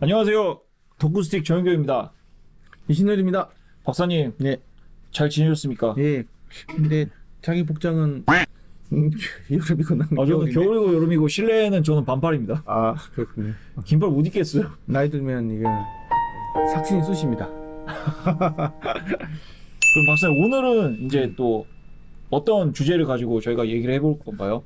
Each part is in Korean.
안녕하세요. 덕구스틱 정영교입니다. 이신열입니다. 박사님, 네. 잘 지내셨습니까? 예. 근데 자기 복장은 여름이거나 저도 겨울이고 여름이고 실내는 저는 반팔입니다. 아, 그렇군요. 긴팔 못 입겠어요. 나이 들면 이게 삭신이 쑤십니다. 그럼 박사님, 오늘은 이제 또 어떤 주제를 가지고 저희가 얘기를 해볼 건가요?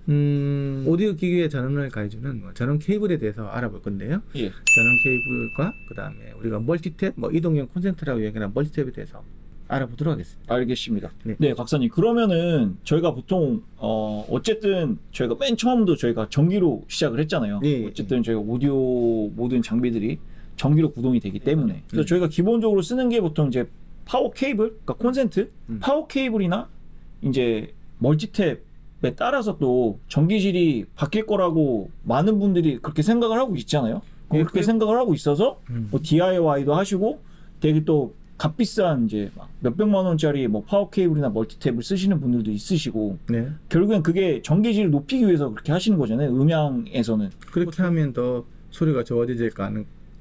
오디오 기기의 전원을 가해주는 전원 케이블에 대해서 알아볼 건데요. 예. 전원 케이블과 그 다음에 우리가 멀티탭, 이동형 콘센트라고 얘기하는 멀티탭에 대해서 알아보도록 하겠습니다. 알겠습니다. 네. 네, 박사님. 그러면은 저희가 보통 어쨌든 저희가 맨 처음도 저희가 전기로 시작을 했잖아요. 예, 어쨌든 저희가 오디오 모든 장비들이 전기로 구동이 되기 때문에 그래서 저희가 기본적으로 쓰는 게 보통 이제 파워 케이블, 그러니까 콘센트, 파워 케이블이나 이제 멀티탭에 따라서 또 전기질이 바뀔 거라고 많은 분들이 그렇게 생각을 하고 있잖아요. 예, 그렇게 생각을 하고 있어서 뭐 DIY도 하시고 되게 또 값비싼 이제 막 몇백만 원짜리 뭐 파워 케이블이나 멀티탭을 쓰시는 분들도 있으시고 네. 결국엔 그게 전기질을 높이기 위해서 그렇게 하시는 거잖아요. 음향에서는. 그렇게 하면 더 소리가 좋아지지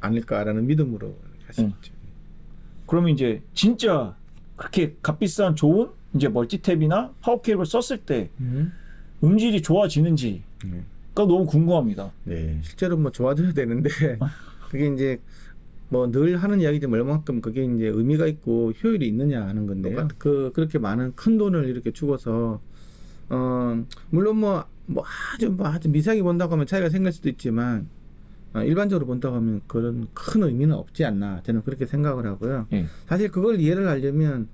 않을까라는 믿음으로 하시겠죠. 그러면 이제 진짜 그렇게 값비싼 좋은 이제 멀티탭이나 파워 케이블을 썼을 때 음질이 좋아지는지가 네. 너무 궁금합니다. 네, 실제로 뭐 좋아져야 되는데 그게 이제 뭐 늘 하는 이야기지만 얼마만큼 그게 이제 의미가 있고 효율이 있느냐 하는 건데요. 그렇게 많은 큰 돈을 이렇게 주고서 물론 뭐 아주 미세하게 본다고 하면 차이가 생길 수도 있지만 일반적으로 본다고 하면 그런 큰 의미는 없지 않나 저는 그렇게 생각을 하고요. 예. 사실 그걸 이해를 하려면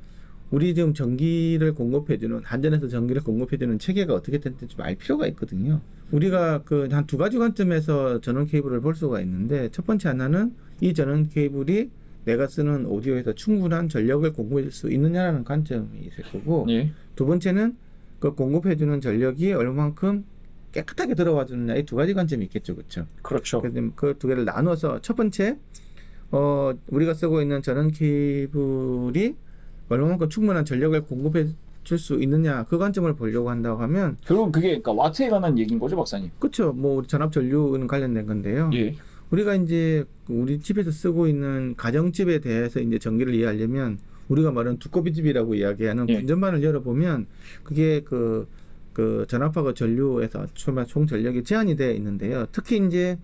우리 지금 전기를 공급해주는 한전에서 전기를 공급해주는 체계가 어떻게 되는지 좀 알 필요가 있거든요. 우리가 그 한 두 가지 관점에서 전원 케이블을 볼 수가 있는데 첫 번째 하나는 이 전원 케이블이 내가 쓰는 오디오에서 충분한 전력을 공급해줄 수 있느냐라는 관점이 있을 거고 예. 두 번째는 그 공급해주는 전력이 얼마만큼 깨끗하게 들어와 주느냐 이 두 가지 관점이 있겠죠, 그렇죠? 그렇죠. 그래서 그 두 개를 나눠서 첫 번째 우리가 쓰고 있는 전원 케이블이 얼마만큼 충분한 전력을 공급해 줄 수 있느냐 그 관점을 보려고 한다고 하면 결국은 그게 그러니까 와트에 관한 얘기인 거죠, 박사님? 그렇죠. 뭐 우리 전압 전류는 관련된 건데요. 예. 우리가 이제 우리 집에서 쓰고 있는 가정집에 대해서 이제 전기를 이해하려면 우리가 말하는 두꺼비집이라고 이야기하는 예. 분전반을 열어보면 그게 그 전압하고 전류에서 총 전력이 제한이 되어 있는데요. 특히 이제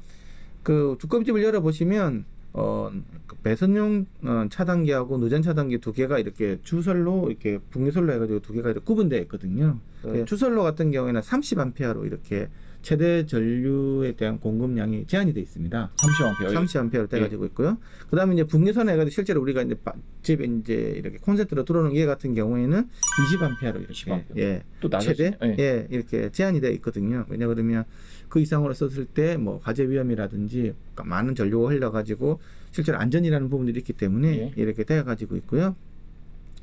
그 두꺼비집을 열어보시면 그 배선용 차단기하고 누전 차단기 두 개가 이렇게 주설로 이렇게 분기설로 해가지고 두 개가 이렇게 구분되어 있거든요. 주설로 같은 경우에는 30A 이렇게 최대 전류에 대한 공급량이 제한이 되어 있습니다. 30A. 30A 돼가지고 있고요. 그다음에 이제 분기선 해가지고 실제로 우리가 이제 집에 이제 이렇게 콘센트로 들어오는 얘 같은 경우에는 20A로 이렇게 20A. 예, 또 낮아지네. 최대 예. 예 이렇게 제한이 되어 있거든요. 왜냐 그러면 그 이상으로 썼을 때 뭐 화재 위험이라든지 많은 전류가 흘러가지고 실제로 안전이라는 부분들이 있기 때문에 예. 이렇게 되어가지고 있고요.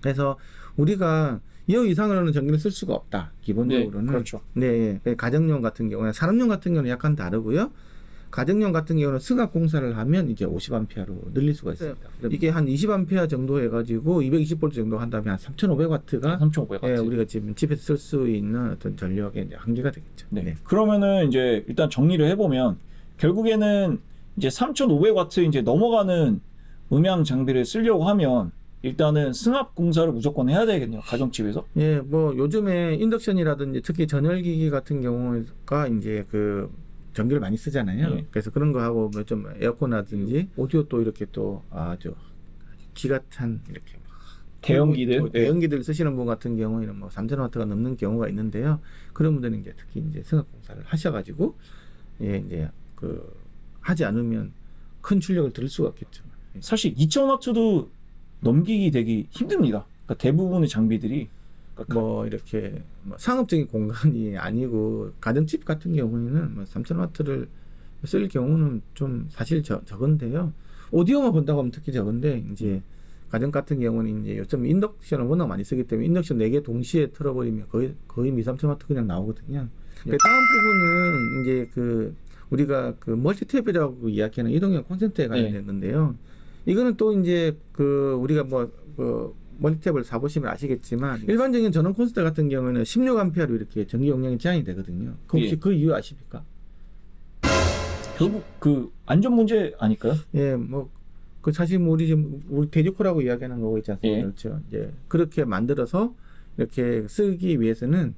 그래서 우리가 이 이상으로는 전기를 쓸 수가 없다. 기본적으로는. 네, 그렇죠. 네, 예. 가정용 같은 경우는 산업용 같은 경우는 약간 다르고요. 가정용 같은 경우는 승합 공사를 하면 이제 50A로 늘릴 수가 있습니다. 이게 한 20A 정도 해가지고 220V 정도 한다면 한 3,500W가 3,500W. 예, 우리가 지금 집에서 쓸 수 있는 어떤 전력의 이제 한계가 되겠죠. 네. 그러면은 이제 일단 정리를 해보면 결국에는 이제 3,500W 이제 넘어가는 음향 장비를 쓰려고 하면 일단은 승합 공사를 무조건 해야 되겠네요. 가정집에서. 예, 뭐 요즘에 인덕션이라든지 특히 전열기기 같은 경우가 이제 그 전기를 많이 쓰잖아요. 예. 그래서 그런 거 하고 뭐 좀 에어컨이라든지 오디오 또 이렇게 또 아주 기가 찬 이렇게 대형기들. 대형기들 쓰시는 분 같은 경우에는 뭐 3,000W가 넘는 경우가 있는데요. 그런 분들은 이제 특히 이제 승합 공사를 하셔가지고 예, 이제 그 하지 않으면 큰 출력을 들을 수가 없겠죠. 사실 2,000W도 넘기기 되게 힘듭니다. 그러니까 대부분의 장비들이 뭐 이렇게 뭐 상업적인 공간이 아니고 가정집 같은 경우에는 뭐 3,000W를 쓸 경우는 좀 사실 적은데요. 오디오만 본다고 하면 특히 적은데 이제 가정 같은 경우는 이제 요즘 인덕션을 워낙 많이 쓰기 때문에 인덕션 4개 동시에 틀어버리면 거의 2-3,000W 그냥 나오거든요. 다음 부분은 이제 그 우리가 그 멀티탭이라고 이야기하는 이동형 콘센트에 관련된 건데요. 이거는 또 이제 그 우리가 그 멀티탭을 사보시면 아시겠지만 일반적인 전원 콘센트 같은 경우에는 16A로 이렇게 전기 용량이 제한이 되거든요. 그 혹시 예. 그 이유 아십니까? 결국 그 안전 문제 아닐까요? 예, 뭐 그 사실 뭐 우리 돼지코라고 이야기하는 거고 있지 않습니까? 예. 그렇죠. 예, 그렇게 만들어서 이렇게 쓰기 위해서는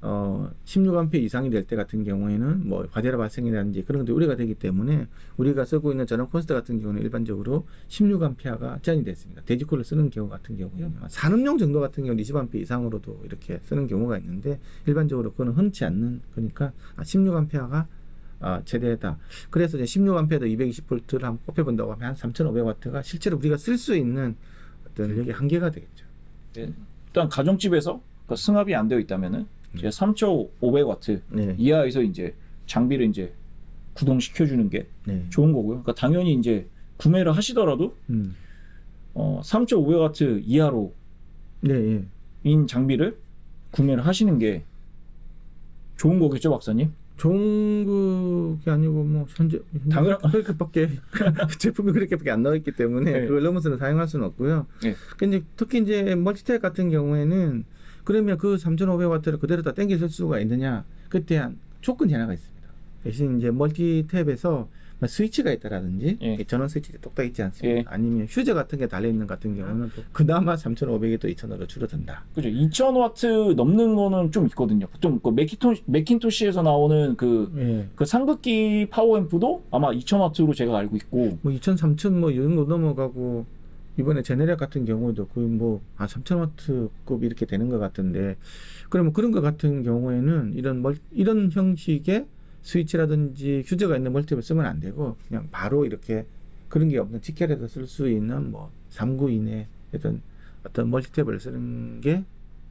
16A 이상이 될 때 같은 경우에는 뭐 화재라 발생이라든지 그런 것들이 우려가 되기 때문에 우리가 쓰고 있는 전원 콘센트 같은 경우는 일반적으로 16A가 제한이 됐습니다. 돼지코를 쓰는 경우 같은 경우요. 산업용 정도 같은 경우는 20A 이상으로도 이렇게 쓰는 경우가 있는데 일반적으로 그거는 흔치 않는 거니까 16A가 최대다. 그래서 이제 16A에도 220V를 한번 꼽혀본다고 하면 한 3,500W가 실제로 우리가 쓸 수 있는 어떤 여기 한계가 되겠죠. 네. 일단 가정집에서 그러니까 승합이 안 되어 있다면은 이제 3,500W 네. 이하에서 이제 장비를 이제 구동시켜 주는 게 네. 좋은 거고요. 그러니까 당연히 이제 구매를 하시더라도 3,500W 이하로 네, 예. 인 장비를 구매를 하시는 게 좋은 거겠죠, 박사님? 좋은 게 아니고 뭐 현재 당연- 그렇게밖에 제품이 그렇게밖에 안 나와 있기 때문에 네. 그걸 넘어서는 사용할 수는 없고요. 네. 근데 특히 이제 멀티탭 같은 경우에는 그러면 그 3,500W를 그대로 다 땡겨 쓸 수가 있느냐? 그때 한 조건이 하나가 있습니다. 대신 이제 멀티탭에서 스위치가 있다라든지 예. 전원 스위치 똑딱 있지 않습니까? 예. 아니면 휴저 같은 게 달려 있는 같은 경우는 또 그나마 3,500이 또 2,000으로 줄어든다. 그죠. 2,000W 넘는 거는 좀 있거든요. 보통 그 맥킨토시에서 나오는 그 상극기 파워앰프도 아마 2,000W로 제가 알고 있고. 뭐 2,000, 3,000 뭐 이런 거 넘어가고 이번에 제네렉 같은 경우에도 거의 뭐 3,000W급 이렇게 되는 것 같은데 그러면 그런 것 같은 경우에는 이런 형식의 스위치라든지 휴저가 있는 멀티탭을 쓰면 안 되고 그냥 바로 이렇게 그런 게 없는 직결해서 쓸 수 있는 뭐 3구 이내 어떤 멀티탭을 쓰는 게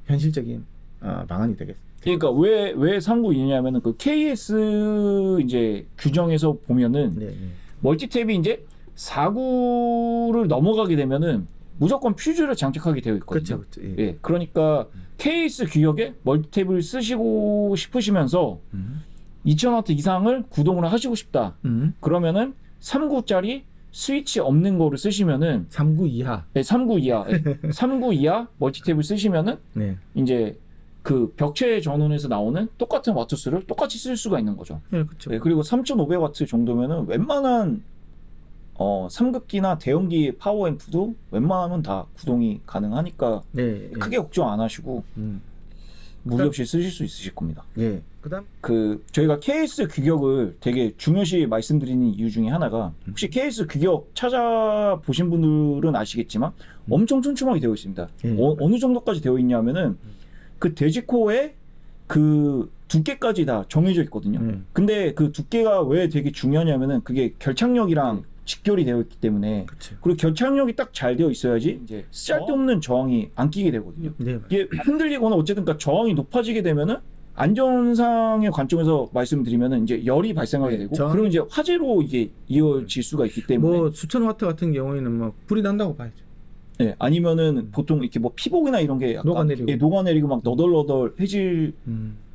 현실적인 방안이 되겠습니다. 그러니까 왜 3구이냐면은 그 KS 이제 규정에서 보면은 네, 네. 멀티탭이 이제 4구를 넘어가게 되면은 무조건 퓨즈를 장착하게 되어 있거든요. 그렇죠, 그렇죠. 예, 그러니까 KS 규격에 멀티탭을 쓰시고 싶으시면서 2,000W 이상을 구동을 하시고 싶다. 그러면은 3구짜리 스위치 없는 거를 쓰시면은 3구 이하. 네, 3구 이하, 3구 이하 멀티탭을 쓰시면은 네. 이제 그 벽체 전원에서 나오는 똑같은 와트수를 똑같이 쓸 수가 있는 거죠. 네, 그렇죠. 네, 그리고 3,500W 정도면은 웬만한 삼극기나 대용기 파워앰프도 웬만하면 다 구동이 가능하니까 네, 크게 걱정 안 하시고 무리 없이 쓰실 수 있으실 겁니다. 예. 그다음 저희가 KS 규격을 되게 중요시 말씀드리는 이유 중에 하나가 혹시 KS 규격 찾아보신 분들은 아시겠지만 엄청 촘촘하게 되어 있습니다. 예. 어느 정도까지 되어 있냐면은 그 돼지코의 그 두께까지 다 정해져 있거든요. 근데 그 두께가 왜 되게 중요하냐면은 그게 결착력이랑 직결이 되어 있기 때문에 그렇죠. 그리고 결착력이 딱 잘 되어 있어야지 이제 쓸데없는 저항이 안 끼게 되거든요. 네. 이게 흔들리거나 어쨌든 그러니까 저항이 높아지게 되면은 안전상의 관점에서 말씀드리면은 이제 열이 발생하게 되고 그러면 이제 화재로 이게 이어질 수가 있기 때문에 뭐 수천 와트 같은 경우에는 뭐 불이 난다고 봐야죠. 네, 아니면은 보통 이렇게 뭐 피복이나 이런 게 약간 녹아내리고. 예, 녹아내리고 막 너덜너덜해질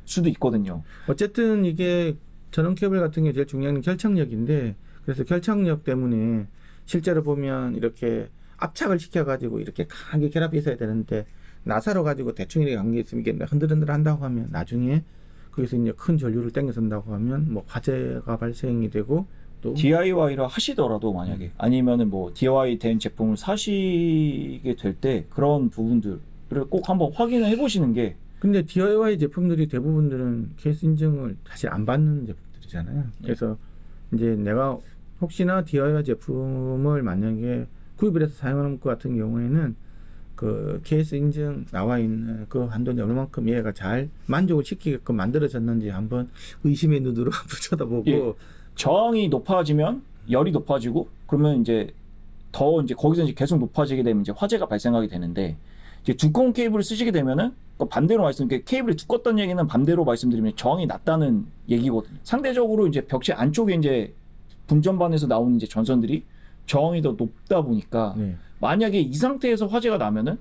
수도 있거든요. 어쨌든 이게 전원 케이블 같은 게 제일 중요한 건 결착력인데 그래서 결착력 때문에 실제로 보면 이렇게 압착을 시켜가지고 이렇게 강하게 결합이 있어야 되는데 나사로 가지고 대충 이렇게 관계 있으면 이게 흔들흔들 한다고 하면 나중에 거기서 이제 큰 전류를 땡겨선다고 하면 뭐 화재가 발생이 되고 또 DIY를 하시더라도 만약에 아니면은 뭐 DIY 된 제품을 사시게 될 때 그런 부분들을 꼭 한번 확인을 해보시는 게 근데 DIY 제품들이 대부분들은 케이스 인증을 사실 안 받는 제품들이잖아요. 그래서 이제 내가 혹시나 DIY 제품을 만약에 구입을 해서 사용하는 것 같은 경우에는 그 케이스 인증 나와 있는 그 한도에 얼마만큼 얘가 잘 만족을 시키게끔 만들어졌는지 한번 의심의 눈으로 한번 쳐다보고 예. 저항이 높아지면 열이 높아지고 그러면 이제 더 이제 거기서 이제 계속 높아지게 되면 이제 화재가 발생하게 되는데 이제 두꺼운 케이블을 쓰시게 되면은 반대로 말씀드리면 케이블이 두껍다는 얘기는 반대로 말씀드리면 저항이 낮다는 얘기거든요. 상대적으로 이제 벽체 안쪽에 이제 분전반에서 나오는 이제 전선들이 저항이 더 높다 보니까 네. 만약에 이 상태에서 화재가 나면은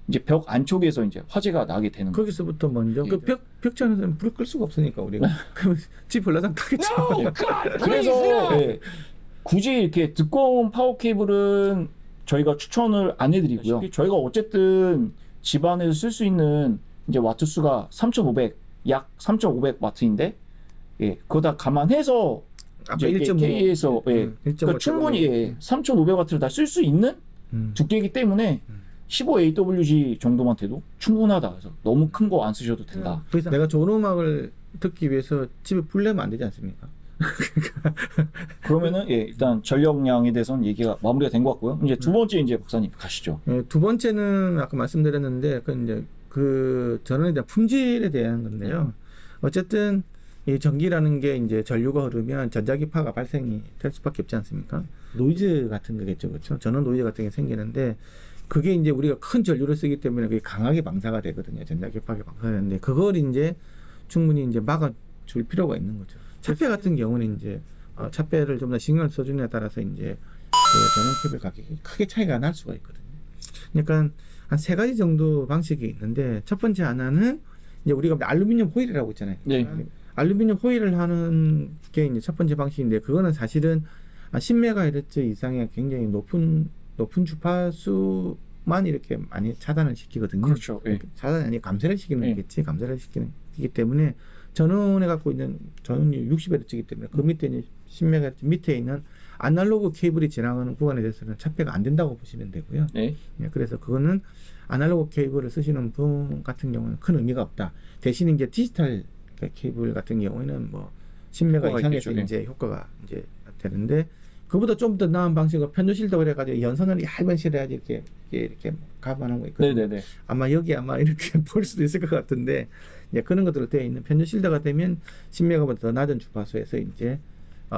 이제 벽 안쪽에서 이제 화재가 나게 되는 거예요. 거기서부터 먼저 그 벽체 안에서는 불을 끌 수가 없으니까 우리가 그러면 집 불나장 타겠죠. 그래서 예, 굳이 이렇게 두꺼운 파워 케이블은 저희가 추천을 안 해드리고요. 저희가 어쨌든 집안에서 쓸 수 있는 이제 와트 수가 3,500, 약 3,500 와트인데, 예, 그거 다 감안해서 아까 이제 1.5 K에서 예, 그러니까 충분히 예, 3,500W를 다 쓸 수 있는 두께이기 때문에 15AWG 정도만 돼도 충분하다. 그래서 너무 큰 거 안 쓰셔도 된다. 그래서 내가 좋은 음악을 듣기 위해서 집에 불 내면 안 되지 않습니까? 그러면은 예, 일단 전력량에 대해서는 얘기가 마무리가 된 것 같고요. 이제 두 번째 이제 박사님 가시죠. 예, 두 번째는 아까 말씀드렸는데 그 이제 그 전원에 대한 품질에 대한 건데요. 어쨌든 이 전기라는 게 이제 전류가 흐르면 전자기파가 발생이 될 수밖에 없지 않습니까? 노이즈 같은 거겠죠, 그렇죠? 전원 노이즈 같은 게 생기는데 그게 이제 우리가 큰 전류를 쓰기 때문에 그게 강하게 방사가 되거든요. 전자기파가 방사가 되는데 그걸 이제 충분히 이제 막아줄 필요가 있는 거죠. 차폐 같은 경우는 이제 차폐를 좀 더 신경을 써주느냐에 따라서 이제 그 전원 케이블 가격이 크게 차이가 날 수가 있거든요. 그러니까 한 세 가지 정도 방식이 있는데 첫 번째 하나는 이제 우리가 알루미늄 호일이라고 있잖아요. 네. 알루미늄 호일을 하는 게 이제 첫 번째 방식인데 그거는 사실은 한 10MHz 이상의 굉장히 높은 주파수만 이렇게 많이 차단을 시키거든요. 그렇죠. 예. 차단이 아니고 감쇄를 시키는 예. 거겠지. 감쇄를 시키는 거기 때문에 전원에 갖고 있는 전원이 60Hz이기 때문에 그 밑에 있는 10MHz 밑에 있는 아날로그 케이블이 지나가는 구간에 대해서는 차폐가 안 된다고 보시면 되고요. 네. 예, 그래서 그거는 아날로그 케이블을 쓰시는 분 같은 경우는 큰 의미가 없다. 대신 이제 디지털 케이블 같은 경우에는 뭐 10메가 이상에서 있겠죠. 이제 효과가 이제 되는데 그보다 좀 더 나은 방식은 편도실도 그래가지고 연선을 얇은 실해야지 이렇게 감안한 거 있거든요. 네네네. 아마 여기 아마 이렇게 볼 수도 있을 것 같은데 예, 그런 것들로 되어 있는 편도실드가 되면 10메가보다 더 낮은 주파수에서 이제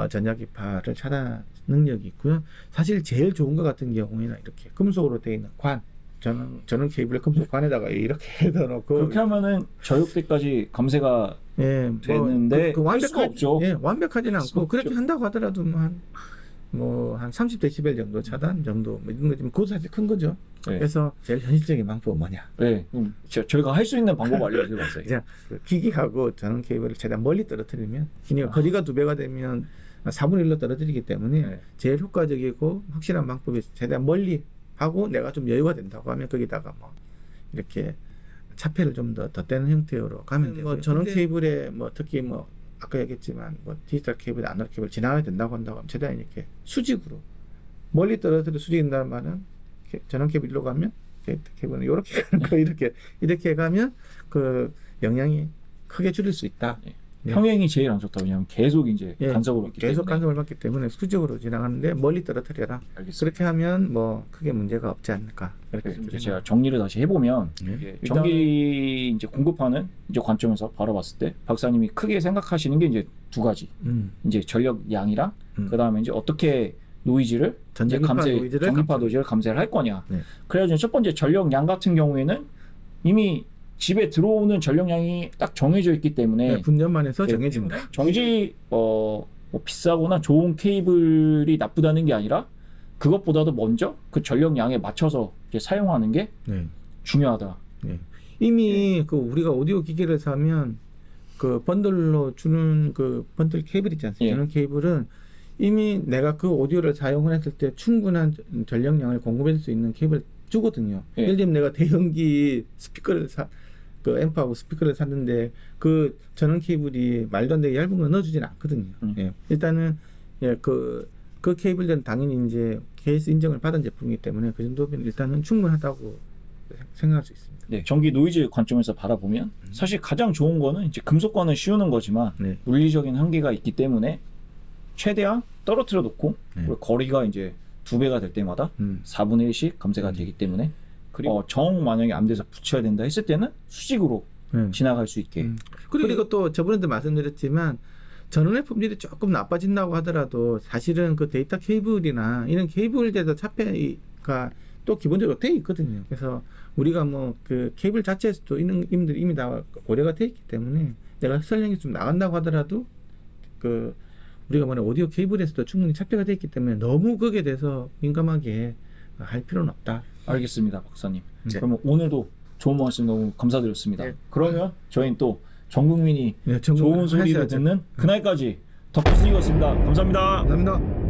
전자기파를 차단 능력이 있고요. 사실 제일 좋은 것 같은 경우에는 이렇게 금속으로 되어 있는 관 전원 케이블을 금속 관에다가 이렇게 해다 놓고 그렇게 하면은 저역대까지 감쇄가 예, 되는데 할 수가 없죠. 예, 완벽하지는 할 수가 않고 그렇게 없죠. 한다고 하더라도 한 30dB 정도 차단 정도 뭐 이런 거지만 그것도 사실 큰 거죠. 네. 그래서 제일 현실적인 방법은 뭐냐? 네. 저희가 할 수 있는 방법 알려드려봤어요. 자, 그 기기하고 전원 케이블을 최대한 멀리 떨어뜨리면 그러니까 거리가 2배가 되면 4분의 1로 떨어뜨리기 때문에 네. 제일 효과적이고 확실한 방법이 최대한 멀리 하고 내가 좀 여유가 된다고 하면 거기다가 뭐 이렇게 차폐를 좀 더 덧대는 형태로 가면 되고요. 뭐 전원 케이블에 뭐 특히 뭐 아까 얘기했지만 뭐 디지털 케이블, 아날로그 케이블 지나가야 된다고 한다고 하면 최대한 이렇게 수직으로 멀리 떨어뜨려 수직인다는 말은 전원 케이블로 가면 케이블은 이렇게 가는 거 이렇게 가면 그 영향이 크게 줄일 수 있다. 네. 네. 평행이 제일 안 좋다. 왜냐하면 계속 이제 예, 간섭을 받기 계속 때문에. 간섭을 받기 때문에 수직으로 지나가는데 멀리 떨어뜨려라. 알겠습니다. 그렇게 하면 뭐 크게 문제가 없지 않을까. 이렇게 네, 이제 생각합니다. 제가 정리를 다시 해보면 네. 이게 전기 이제 공급하는 이제 관점에서 바라봤을 때 박사님이 크게 생각하시는 게 이제 두 가지. 이제 전력량이랑 그 다음에 이제 어떻게 노이즈를 이제 전기파 노이즈를 전기파 노이즈를 감쇄를 할 거냐. 네. 그래가지고 첫 번째 전력량 같은 경우에는 이미 집에 들어오는 전력량이 딱 정해져 있기 때문에 네, 분전만 해서 네, 정해집니다. 정지 뭐 비싸거나 좋은 케이블이 나쁘다는 게 아니라 그것보다도 먼저 그 전력량에 맞춰서 이제 사용하는 게 네. 중요하다. 네. 이미 그 우리가 오디오 기기를 사면 그 번들로 주는 그 번들 케이블 있지 않습니까? 예. 그런 케이블은 이미 내가 그 오디오를 사용을 했을 때 충분한 전력량을 공급할 수 있는 케이블을 주거든요. 예. 예를 들면 내가 대형기 스피커를 그 앰프하고 스피커를 샀는데 그 전원 케이블이 말도 안 되게 얇은 거 넣어주지는 않거든요. 예. 일단은 예, 그 케이블들은 당연히 이제 KS 인정을 받은 제품이기 때문에 그 정도면 일단은 충분하다고 생각할 수 있습니다. 네, 전기 노이즈 관점에서 바라보면 사실 가장 좋은 거는 이제 금속관을 씌우는 거지만 네. 물리적인 한계가 있기 때문에 최대한 떨어뜨려 놓고 네. 그리고 거리가 이제 2배가 될 때마다 4분의 1씩 감쇄가 되기 때문에 그리고 정 만약에 안 돼서 붙여야 된다 했을 때는 수직으로 지나갈 수 있게. 그리고 또 저번에도 말씀드렸지만 전원의 품질이 조금 나빠진다고 하더라도 사실은 그 데이터 케이블이나 이런 케이블에서 차폐가 또 기본적으로 돼 있거든요. 그래서 우리가 뭐 그 케이블 자체에서도 이런 임들이 이미 다 고려가 돼 있기 때문에 내가 설명이 좀 나간다고 하더라도 그 우리가 뭐냐 오디오 케이블에서도 충분히 차폐가 돼 있기 때문에 너무 거기에 대해서 민감하게 할 필요는 없다. 알겠습니다, 박사님. 네. 그러면 오늘도 좋은 말씀 너무 감사드렸습니다. 네. 그러면 저희는 또 전 국민이 네, 좋은 소리를 하셔야죠. 듣는 그날까지 덕후스이었습니다. 감사합니다. 감사합니다.